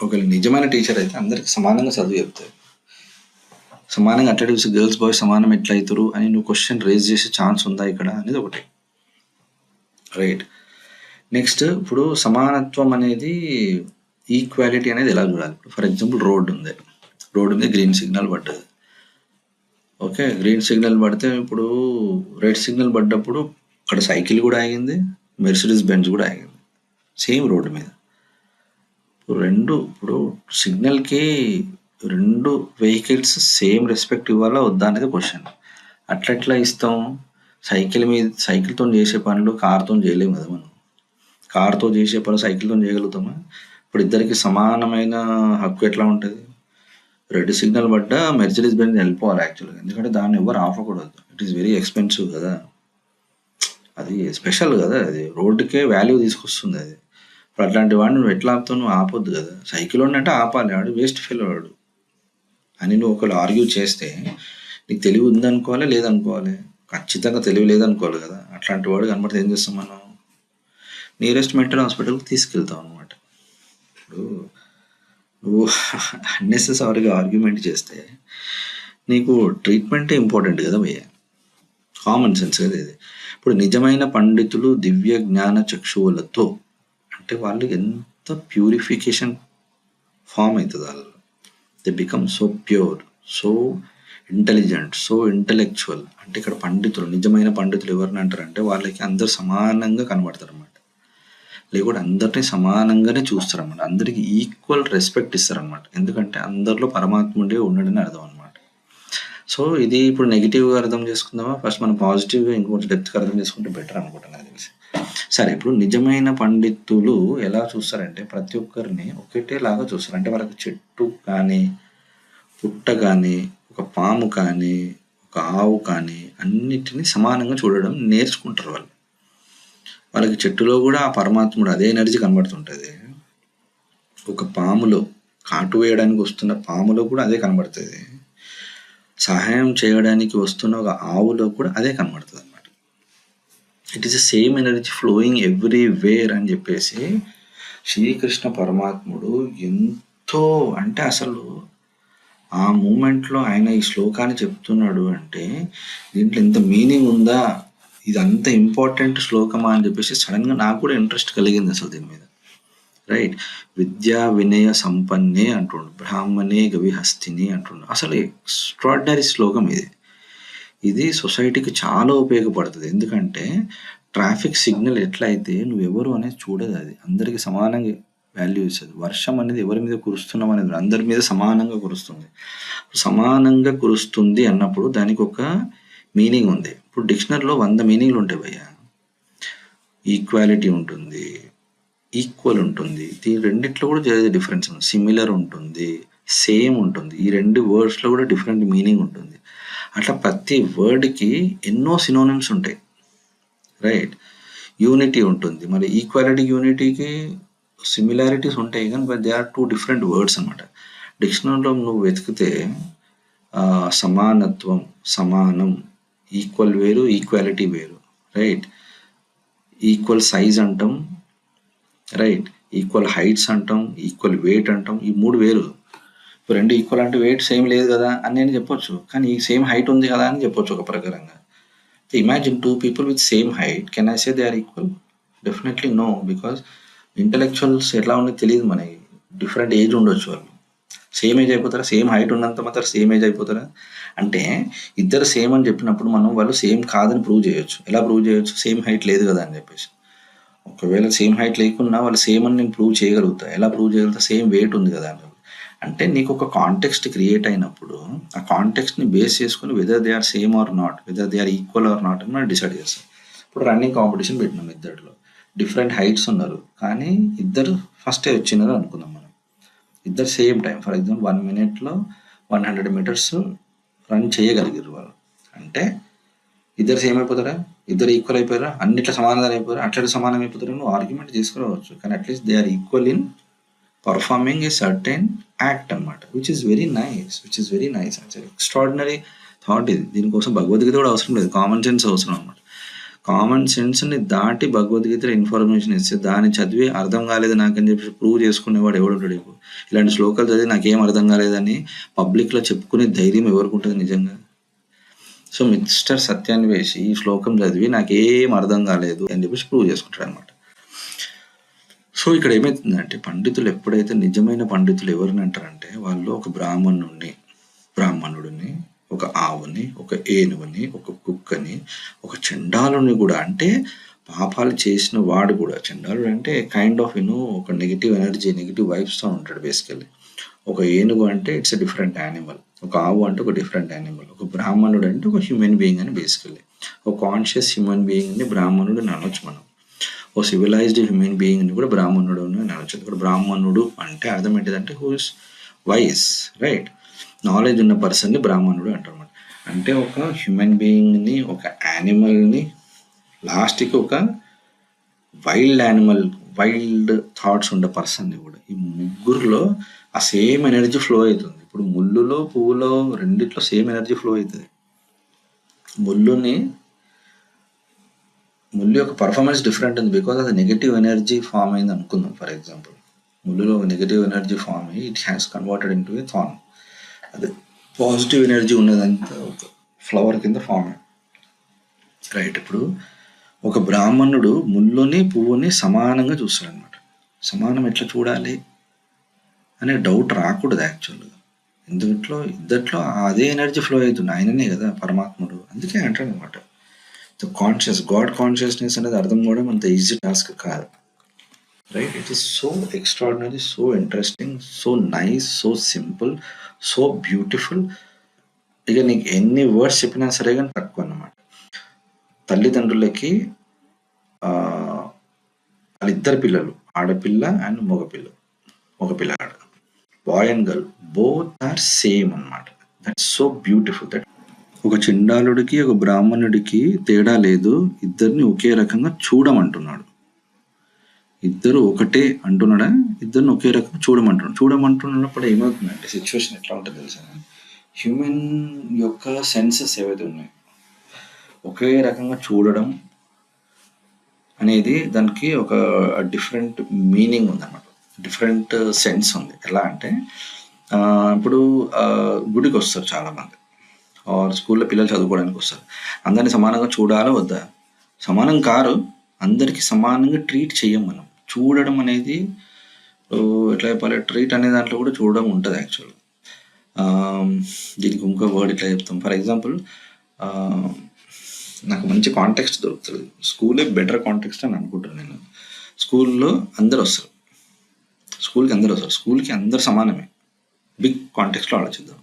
ఒకవేళ నిజమైన టీచర్ అయితే అందరికి సమానంగా చదువు చెప్తారు. సమానంగా అట్లా చూసి గర్ల్స్ బాయ్స్ సమానం ఎట్లా అవుతారు అని నువ్వు క్వశ్చన్ రేజ్ చేసే ఛాన్స్ ఉందా ఇక్కడ అనేది ఒకటి, రైట్? నెక్స్ట్, ఇప్పుడు సమానత్వం అనేది, ఈక్వాలిటీ అనేది ఎలా చూడాలి? ఫర్ ఎగ్జాంపుల్ రోడ్డు ఉంది, గ్రీన్ సిగ్నల్ పడ్డది, ఓకే. గ్రీన్ సిగ్నల్ పడితే ఇప్పుడు రెడ్ సిగ్నల్ పడ్డప్పుడు అక్కడ సైకిల్ కూడా ఆగింది, మెర్సిడీస్ బెంజ్ కూడా ఆగింది సేమ్ రోడ్డు మీద. ఇప్పుడు సిగ్నల్కి 2 వెహికల్స్ సేమ్ రెస్పెక్ట్ ఇవ్వాలా వద్దా అనేది క్వశ్చన్. అట్లా ఇస్తాం? సైకిల్తో చేసే పనులు కార్తో చేయలేము కదా మనం. కార్తో చేసే పనులు సైకిల్తో చేయగలుగుతామా? ఇప్పుడు ఇద్దరికి సమానమైన హక్కు ఎట్లా ఉంటుంది? రెడ్ సిగ్నల్ పడ్డా మెర్సిడీస్ బెంజ్ వెళ్ళిపోవాలి యాక్చువల్గా, ఎందుకంటే దాన్ని ఎవరు ఆపకూడదు. ఇట్ ఈస్ వెరీ ఎక్స్పెన్సివ్ కదా, అది స్పెషల్ కదా, అది రోడ్డుకే వాల్యూ తీసుకొస్తుంది అది. ఇప్పుడు అట్లాంటి వాడిని నువ్వు ఎట్లా ఆపుతావు? నువ్వు ఆపొద్దు కదా. సైకిల్ అంటే ఆపాలి, వాడు వేస్ట్ ఫెయిల్ వాడు అని నువ్వు ఒకళ్ళు ఆర్గ్యూ చేస్తే నీకు తెలివి ఉందనుకోవాలి, లేదనుకోవాలి? ఖచ్చితంగా తెలివి లేదనుకోవాలి కదా. అట్లాంటి వాడు కనబడితే ఏం చేస్తాం మనం? నియరెస్ట్ మెంటల్ హాస్పిటల్కి తీసుకెళ్తాం అనమాట. ఇప్పుడు నువ్వు అన్నెసెసరీగా ఆర్గ్యుమెంట్ చేస్తే నీకు ట్రీట్మెంటే ఇంపార్టెంట్ కదా భయ్య, కామన్ సెన్స్ కదా ఇది. ఇప్పుడు నిజమైన పండితులు దివ్య జ్ఞాన చక్షువులతో అంటే వాళ్ళు ఎంత ప్యూరిఫికేషన్ ఫామ్ అవుతుంది వాళ్ళు. They become so pure, so intelligent, so intellectual. అంటే ఇక్కడ పండితులు, నిజమైన పండితులు ఎవరిని అంటారంటే వాళ్ళకి అందరు సమానంగా కనబడతారు అన్నమాట. లేకుంటే అందరినీ సమానంగానే చూస్తారన్నమాట. అందరికి ఈక్వల్ రెస్పెక్ట్ ఇస్తారనమాట. ఎందుకంటే అందరిలో పరమాత్ముడే ఉన్నాడని అర్థం అనమాట. సో ఇది ఇప్పుడు నెగిటివ్గా అర్థం చేసుకుందామా? ఫస్ట్ మనం పాజిటివ్గా ఇంకొంచెం డెప్త్గా అర్థం చేసుకుంటే బెటర్ అనుకుంటాను నాకు తెలిసి. సరే, ఇప్పుడు నిజమైన పండితులు ఎలా చూస్తారంటే ప్రతి ఒక్కరిని ఒకటేలాగా చూస్తారు. అంటే వాళ్ళకి చెట్టు కానీ, పుట్ట కానీ, ఒక పాము కానీ, ఒక ఆవు కానీ అన్నిటినీ సమానంగా చూడడం నేర్చుకుంటారు వాళ్ళు. వాళ్ళకి చెట్టులో కూడా ఆ పరమాత్ముడు అదే ఎనర్జీ కనబడుతుంటుంది. ఒక పాములో, కాటు వేయడానికి వస్తున్న పాములో కూడా అదే కనబడుతుంది. సహాయం చేయడానికి వస్తున్న ఒక ఆవులో కూడా అదే కనబడుతుంది అనమాట. It is the same energy flowing everywhere అని చెప్పేసి శ్రీకృష్ణ పరమాత్ముడు ఎంతో అంటే అసలు ఆ మూమెంట్లో ఆయన ఈ శ్లోకాన్ని చెప్తున్నాడు అంటే దీంట్లో ఇంత మీనింగ్ ఉందా, ఇది అంత ఇంపార్టెంట్ శ్లోకమా అని చెప్పేసి సడన్గా నాకు కూడా ఇంట్రెస్ట్ కలిగింది అసలు దీని మీద. రైట్, విద్యా వినయ సంపన్నే అంటుండు, బ్రాహ్మణే గవిహస్తిని అంటుండు. అసలు ఎక్స్ట్రాడినరీ శ్లోకం ఇది. ఇది సొసైటీకి చాలా ఉపయోగపడుతుంది. ఎందుకంటే ట్రాఫిక్ సిగ్నల్ ఎట్లయితే నువ్వెవరు అనేది చూడదు, అది అందరికీ సమానంగా వాల్యూ ఇస్తుంది. వర్షం అనేది ఎవరి మీద కురుస్తున్నాం అనేది అందరి మీద సమానంగా కురుస్తుంది. సమానంగా కురుస్తుంది అన్నప్పుడు దానికి ఒక మీనింగ్ ఉంది. ఇప్పుడు డిక్షనరీలో 100 మీనింగ్లు ఉంటాయి భయ్య. ఈక్వాలిటీ ఉంటుంది, ఈక్వల్ ఉంటుంది, ఈ రెండిట్లో కూడా డిఫరెన్స్ ఉంది. సిమిలర్ ఉంటుంది, సేమ్ ఉంటుంది. ఈ 2 వర్డ్స్లో కూడా డిఫరెంట్ మీనింగ్ ఉంటుంది. అట్లా ప్రతి వర్డ్కి ఎన్నో సినోనిమ్స్ ఉంటాయి. రైట్, యూనిటీ ఉంటుంది, మరి ఈక్వాలిటీ యూనిటీకి సిమిలారిటీస్ ఉంటాయి, కానీ but they are 2 different words అనమాట. డిక్షనరీలో నువ్వు వెతికితే సమానత్వం, సమానం, ఈక్వల్ వేరు, ఈక్వాలిటీ వేరు. రైట్, ఈక్వల్ సైజ్ అంటాం, రైట్, ఈక్వల్ హైట్స్ అంటాం, ఈక్వల్ వెయిట్ అంటాం. ఈ 3 వేరు. ఇప్పుడు 2 ఈక్వల్ అంటే వెయిట్ సేమ్ లేదు కదా అని నేను చెప్పొచ్చు, కానీ ఈ సేమ్ హైట్ ఉంది కదా అని చెప్పొచ్చు ఒక ప్రకారంగా. Imagine 2 people with same height, can I say they are equal? Definitely no, because intellectuals ఎట్లా ఉందో తెలియదు మనకి. డిఫరెంట్ ఏజ్ ఉండొచ్చు, వాళ్ళు సేమ్ ఏజ్ అయిపోతారా? సేమ్ హైట్ ఉన్నంత మాత్రం సేమ్ ఏజ్ అయిపోతారా? అంటే ఇద్దరు సేమ్ అని చెప్పినప్పుడు మనం వాళ్ళు సేమ్ కాదని ప్రూవ్ చేయొచ్చు. ఎలా ప్రూవ్ చేయొచ్చు? సేమ్ హైట్ లేదు కదా అని చెప్పేసి. ఒకవేళ సేమ్ హైట్ లేకున్నా వాళ్ళు సేమ్ అని నేను ప్రూవ్ చేయగలుగుతా. ఎలా ప్రూవ్ చేయగలుగుతా? సేమ్ వెయిట్ ఉంది కదా అని. అంటే నీకు ఒక కాంటెక్స్ట్ క్రియేట్ అయినప్పుడు ఆ కాంటెక్స్ట్ని బేస్ చేసుకుని whether they are same or not, whether they are equal or not అని మనం డిసైడ్ చేస్తాం. ఇప్పుడు రన్నింగ్ కాంపిటీషన్ పెట్టినాం, ఇద్దరిలో డిఫరెంట్ హైట్స్ ఉన్నారు, కానీ ఇద్దరు ఫస్టే వచ్చినారు అనుకుందాం మనం. ఇద్దరు same time, for example 1 minute 100 meters run చేయగలిగారు వాళ్ళు. అంటే ఇద్దరు సేమ్ అయిపోతారా? ఇద్దరు ఈక్వల్ అయిపోయారా? అన్నిట్లో సమాధానం అయిపోయారా? అట్లా సమానం అయిపోతారా? నువ్వు ఆర్గ్యుమెంట్ తీసుకురావచ్చు, కానీ at least they are equal in performing a certain act అనమాట, which is very nice. Extraordinary thought ఇది. దీనికోసం భగవద్గీత కూడా అవసరం లేదు, కామన్ సెన్స్ అవసరం అనమాట. కామన్ సెన్స్ని దాటి భగవద్గీతలో ఇన్ఫర్మేషన్ ఇస్తే దాన్ని చదివి అర్థం కాలేదు నాకని చెప్పి ప్రూవ్ చేసుకునేవాడు ఎవడుంటాడు? ఇప్పుడు ఇలాంటి శ్లోకాలు చదివి నాకేం అర్థం కాలేదని పబ్లిక్లో చెప్పుకునే ధైర్యం ఎవరికి ఉంటుంది నిజంగా? సో మిస్టర్ సత్యాన్వేషి ఈ శ్లోకం చదివి నాకేం అర్థం కాలేదు అని చెప్పేసి ప్రూవ్ చేసుకుంటాడు అనమాట. సో ఇక్కడ ఏమవుతుందంటే పండితులు ఎప్పుడైతే నిజమైన పండితులు ఎవరిని అంటారంటే వాళ్ళు ఒక బ్రాహ్మణుడిని, ఒక ఆవుని, ఒక ఏనుగుని, ఒక కుక్కని, ఒక చండాలుని కూడా, అంటే పాపాలు చేసిన వాడు కూడా. చండాలుడు అంటే కైండ్ ఆఫ్ ఒక నెగిటివ్ ఎనర్జీ, నెగిటివ్ వైబ్స్తో ఉంటాడు బేసికల్లీ. ఒక ఏనుగు అంటే ఇట్స్ ఎ డిఫరెంట్ యానిమల్, ఒక ఆవు అంటే ఒక డిఫరెంట్ యానిమల్, ఒక బ్రాహ్మణుడు అంటే ఒక హ్యూమన్ బీయింగ్ అని బేసికల్లీ. ఒక కాన్షియస్ హ్యూమన్ బీయింగ్ని బ్రాహ్మణుడు అని అనొచ్చు మనం. ఓ సివిలైజ్డ్ హ్యూమన్ బీయింగ్ని కూడా బ్రాహ్మణుడు అని అనొచ్చు. ఇక్కడ బ్రాహ్మణుడు అంటే అర్థం ఏంటిదంటే who is wise, right, knowledge ఉన్న పర్సన్ని బ్రాహ్మణుడు అంటారు అన్నమాట. అంటే ఒక హ్యూమన్ బీయింగ్ని, ఒక యానిమల్ని, లాస్ట్కి ఒక వైల్డ్ థాట్స్ ఉండే పర్సన్ని కూడా. ఈ ముగ్గురులో ఆ సేమ్ ఎనర్జీ ఫ్లో అవుతుంది. ఇప్పుడు ముళ్ళులో, పువ్వులో రెండిట్లో సేమ్ ఎనర్జీ ఫ్లో అవుతుంది. ముళ్ళు యొక్క పర్ఫార్మెన్స్ డిఫరెంట్ ఉంది, బికాజ్ అది నెగిటివ్ ఎనర్జీ ఫామ్ అయింది అనుకుందాం. ఫర్ ఎగ్జాంపుల్ ముళ్ళులో నెగిటివ్ ఎనర్జీ ఫామ్ అయ్యి it has converted into a thorn. అది పాజిటివ్ ఎనర్జీ ఉన్నదంతా ఒక ఫ్లవర్ కింద ఫామ్ అయ్యింది, రైట్. ఇప్పుడు ఒక బ్రాహ్మణుడు ముళ్ళుని, పువ్వుని సమానంగా చూస్తాడు అనమాట. సమానం ఎట్లా చూడాలి అనే డౌట్ రాకూడదు యాక్చువల్గా. ఇద్దట్లో అదే ఎనర్జీ ఫ్లో అవుతుంది. ఆయననే కదా పరమాత్ముడు, అందుకే అంటాడు అనమాట. గాడ్ కాన్షియస్నెస్ అనేది అర్థం కూడా అంత ఈజీ టాస్క్ కాదు, right. It is so extraordinary, so interesting, so nice, so simple, so beautiful. ఇక నీకు ఎన్ని వర్డ్స్ చెప్పినా సరే కానీ తక్కువ అన్నమాట. తల్లిదండ్రులకి వాళ్ళిద్దరు పిల్లలు, ఆడపిల్ల అండ్ మగ పిల్లాడు, boy and girl, both are same అన్నమాట. That's so beautiful. దట్ ఒక చండాలుడికి, ఒక బ్రాహ్మణుడికి తేడా లేదు, ఇద్దరిని ఒకే రకంగా చూడమంటున్నాడు. ఇద్దరు ఒకటే అంటున్నాడా? ఇద్దరిని ఒకే రకంగా చూడమంటున్నప్పుడు ఏమవుతుందంటే సిచ్యువేషన్ ఎట్లా ఉంటుంది తెలుసా? హ్యూమన్ యొక్క సెన్సెస్ ఏవైతే ఉన్నాయో ఒకే రకంగా చూడడం, అనేది దానికి ఒక డిఫరెంట్ మీనింగ్ ఉందన్నమాట. డిఫరెంట్ సెన్స్ ఉంది. ఎలా అంటే ఇప్పుడు గుడికి వస్తారు చాలామంది, ఆర్ స్కూల్లో పిల్లలు చదువుకోవడానికి వస్తారు. అందరినీ సమానంగా చూడాలా వద్దా? సమానం కారు, అందరికీ సమానంగా ట్రీట్ చెయ్యం మనం. చూడడం అనేది ఎట్లా చెప్పాలి, ట్రీట్ అనే దాంట్లో కూడా చూడడం ఉంటుంది యాక్చువల్గా. దీనికి ఇంకో వర్డ్ ఇట్లా చెప్తాం. ఫర్ ఎగ్జాంపుల్ నాకు మంచి కాంటెక్స్ట్ దొరుకుతుంది. స్కూలే బెటర్ కాంటెక్స్ట్ అని అనుకుంటున్నాను నేను. స్కూల్లో అందరు వస్తారు, స్కూల్కి అందరు సమానమే. బిగ్ కాంటెక్స్ట్లో ఆలోచిద్దాం.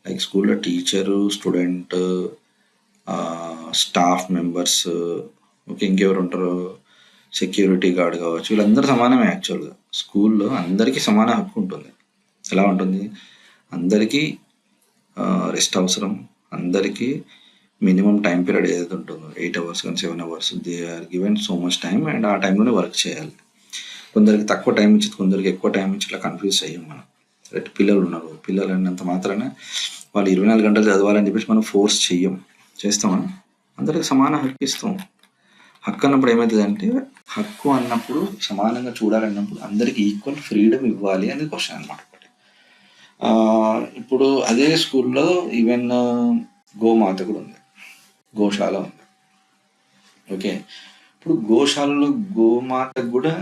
లైక్ స్కూల్లో teacher, student, staff members, okay, ఇంకెవరు ఉంటారు, సెక్యూరిటీ గార్డ్ కావచ్చు, వీళ్ళందరూ సమానమే యాక్చువల్గా. స్కూల్లో అందరికీ సమాన హక్కు ఉంటుంది. ఎలా ఉంటుంది? అందరికీ రెస్ట్ అవసరం, అందరికీ మినిమం టైం పీరియడ్ ఏదైతే ఉంటుందో 8 hours కానీ 7 hours, they are given so much time, and ఆ టైంలోనే వర్క్ చేయాలి. కొందరికి తక్కువ టైం ఇచ్చి కొందరికి ఎక్కువ టైం ఇచ్చి ఇట్లా కన్ఫ్యూజ్ అయ్యాం మనం. రైట్, పిల్లలు ఉన్నారు, పిల్లలు అన్నంత మాత్రాన వాళ్ళు 24 గంటలు చదవాలని చెప్పేసి మనం ఫోర్స్ చేస్తామా? అందరికి సమాన హక్కు ఇస్తాం. హక్కు అన్నప్పుడు ఏమవుతుంది అంటే, హక్కు అన్నప్పుడు సమానంగా చూడాలన్నప్పుడు అందరికి ఈక్వల్ ఫ్రీడమ్ ఇవ్వాలి అనేది క్వశ్చన్ అనమాట. ఇప్పుడు అదే స్కూల్లో ఈవెన్ గోమాత కూడా ఉంది, గోశాల ఉంది. ఓకే, ఇప్పుడు గోశాలలో గోమాతకు కూడా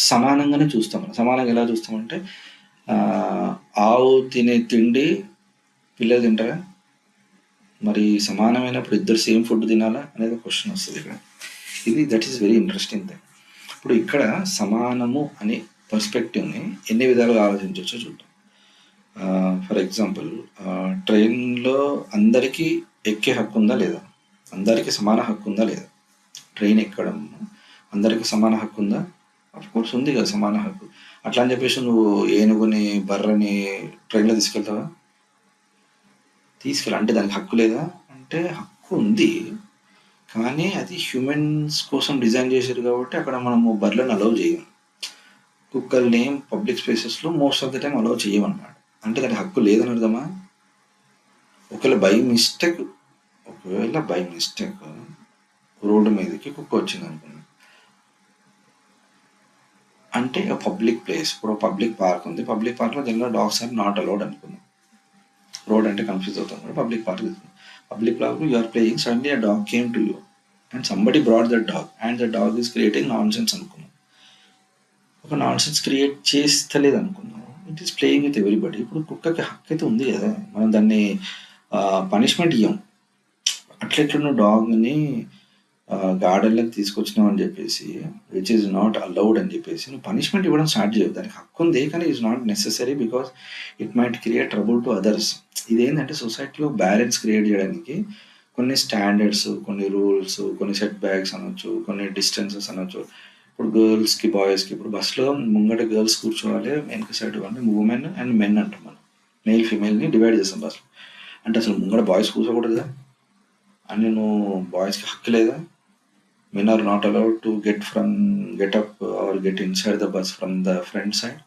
సమానంగానే చూస్తాం. సమానంగా ఎలా చూస్తామంటే, ఆవు తినే తిండి పిల్లలు తింటారా? మరి సమానమైనప్పుడు ఇద్దరు సేమ్ ఫుడ్ తినాలా అనేది క్వశ్చన్ వస్తుంది ఇక్కడ. That is very interesting thing. ఇప్పుడు ఇక్కడ సమానము అనే పర్స్పెక్టివ్ని ఎన్ని విధాలుగా ఆలోచించవచ్చో చూద్దాం. ఫర్ ఎగ్జాంపుల్, ట్రైన్లో అందరికీ ఎక్కే హక్కు ఉందా లేదా? అందరికీ సమాన హక్కు ఉందా లేదా? ట్రైన్ ఎక్కడం అందరికీ సమాన హక్కు ఉందా? అఫ్ కోర్స్ ఉంది కదా సమాన హక్కు. అట్లా అని చెప్పేసి నువ్వు ఏనుగుని, బర్రని ట్రైన్లో తీసుకెళ్తావా? అంటే దానికి హక్కు లేదా అంటే హక్కు ఉంది, కానీ అది హ్యూమన్స్ కోసం డిజైన్ చేశారు కాబట్టి అక్కడ మనము బర్రెలను అలౌ చేయం, కుక్కల్ని పబ్లిక్ స్పేసెస్లో most of the time allow చేయమన్నమాట. అంటే దానికి హక్కు లేదని అర్థమా? ఒకవేళ బై మిస్టేక్ రోడ్డు మీదకి కుక్క వచ్చింది అనుకున్నాం అంటే పబ్లిక్ ప్లేస్, ఇప్పుడు పబ్లిక్ పార్క్ ఉంది, పబ్లిక్ పార్క్లో general dogs are not allowed అనుకున్నాం. రోడ్ అంటే కన్ఫ్యూజ్ అవుతాం కూడా. Public park you are playing, suddenly ఆ dog came to you and somebody brought that dog and the dog is creating nonsense అనుకున్నాం. ఒక nonsense create చేస్తలేదు అనుకున్నాం, it is playing with everybody. ఇప్పుడు కుక్కకి హక్కు అయితే ఉంది కదా, మనం దాన్ని పనిష్మెంట్ ఇవ్వం. అట్లెట్లా డాగ్ని గార్డెన్లోకి తీసుకొచ్చినావు అని చెప్పేసి, విచ్ ఈజ్ నాట్ అలౌడ్ అని చెప్పేసి నువ్వు పనిష్మెంట్ ఇవ్వడం స్టార్ట్ చేయవు. దానికి హక్కు ఉంది, కానీ is not necessary because it might create trouble to others. ఇదేంటంటే సొసైటీలో బ్యాలెన్స్ క్రియేట్ చేయడానికి కొన్ని స్టాండర్డ్స్, కొన్ని రూల్స్, కొన్ని సెట్ బ్యాక్స్ అనొచ్చు, కొన్ని డిస్టెన్సెస్ అనొచ్చు. ఇప్పుడు గర్ల్స్కి, బాయ్స్కి, ఇప్పుడు బస్సులో ముంగట గర్ల్స్ కూర్చోవాలి, వెనక సైడ్ అంటే ఉమెన్ అండ్ మెన్ అంటాం మనం. మేల్ ఫీమేల్ని డివైడ్ చేస్తాం బస్సులో. అంటే అసలు ముంగట బాయ్స్ కూర్చోకూడదా? అని నువ్వు బాయ్స్కి హక్కు లేదా? Men are not allowed to get up or get inside the bus from the front side.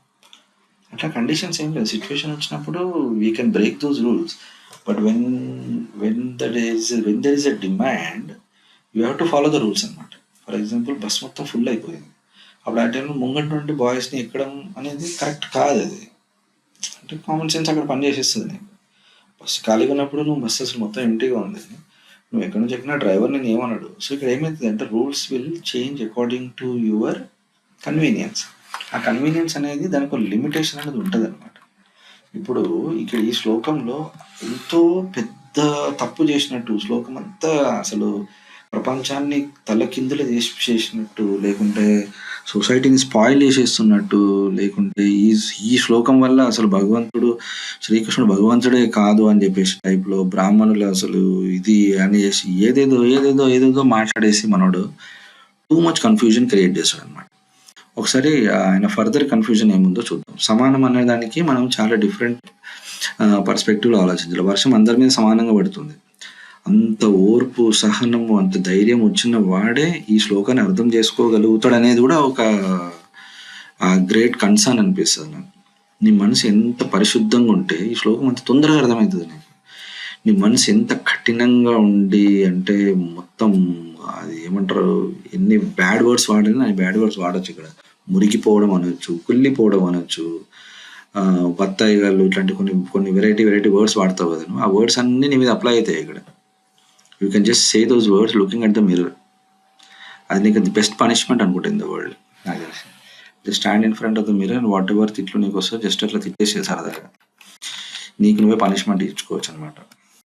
అట్లా కండిషన్స్ ఏం లేదు. సిచ్యువేషన్ వచ్చినప్పుడు we can break those rules, but when there is a demand you have to follow the rules అనమాట. For example, bus మొత్తం full అయిపోయింది, అప్పుడు ఆ టైంలో ముంగట నుండి బాయ్స్ని ఎక్కడం అనేది కరెక్ట్ కాదు. అది అంటే కామన్ సెన్స్ అక్కడ పనిచేసేస్తుంది నీకు. బస్సు ఖాళీగా ఉన్నప్పుడు నువ్వు బస్సు అసలు మొత్తం ఎంటీగా ఉంది, నువ్వు ఎక్కడి నుంచి ఎక్కినా డ్రైవర్ నేను ఏమన్నాడు. సో ఇక్కడ ఏమవుతుంది అంటే, rules will change according to your convenience. ఆ కన్వీనియన్స్ అనేది దానికి ఒక లిమిటేషన్ అనేది ఉంటుంది అనమాట. ఇప్పుడు ఇక్కడ ఈ శ్లోకంలో ఎంతో పెద్ద తప్పు చేసినట్టు, శ్లోకం అంతా అసలు ప్రపంచాన్ని తలకిందులు చేసినట్టు, లేకుంటే సొసైటీని స్పాయిల్ చేసేస్తున్నట్టు, లేకుంటే ఈ శ్లోకం వల్ల అసలు శ్రీకృష్ణుడు భగవంతుడే కాదు అని చెప్పేసి టైప్లో బ్రాహ్మణులు అసలు ఇది అని చేసి ఏదేదో మాట్లాడేసి మనోడు టూ మచ్ కన్ఫ్యూజన్ క్రియేట్ చేస్తాడు అనమాట. ఒకసారి ఆయన ఫర్దర్ కన్ఫ్యూజన్ ఏముందో చూద్దాం. సమానం అనే దానికి మనం చాలా డిఫరెంట్ పర్స్పెక్టివ్లో ఆలోచించాలి. వర్షం అందరి మీద సమానంగా పడుతుంది. అంత ఓర్పు, సహనము, అంత ధైర్యం వచ్చిన వాడే ఈ శ్లోకాన్ని అర్థం చేసుకోగలుగుతాడు అనేది కూడా ఒక గ్రేట్ కన్సర్న్ అనిపిస్తుంది నాకు. నీ మనసు ఎంత పరిశుద్ధంగా ఉంటే ఈ శ్లోకం అంత తొందరగా అర్థమవుతుంది నీకు. నీ మనసు ఎంత కఠినంగా ఉండి అంటే మొత్తం అది ఏమంటారు, ఎన్ని బ్యాడ్ వర్డ్స్ వాడినా అన్ని బ్యాడ్ వర్డ్స్ వాడొచ్చు ఇక్కడ. మురికిపోవడం అనొచ్చు, కుళ్ళిపోవడం అనొచ్చు, బత్తాయి గాళ్ళు ఇట్లాంటి కొన్ని కొన్ని వెరైటీ వర్డ్స్ వాడతావు కదా నువ్వు. ఆ వర్డ్స్ అన్నీ నీ మీద అప్లై అవుతాయి ఇక్కడ. You can just say those words looking at the mirror. అది నీకు ది బెస్ట్ పనిష్మెంట్ అనుకుంటా ఇన్ ద వరల్డ్ నాకు తెలిసి. Just stand in front of the mirror and what ever తిట్లు నీకు వస్తే జస్ట్ అట్లా తిట్టేసే సరదాగా నీకు నువ్వే పనిష్మెంట్ ఇచ్చుకోవచ్చు అనమాట.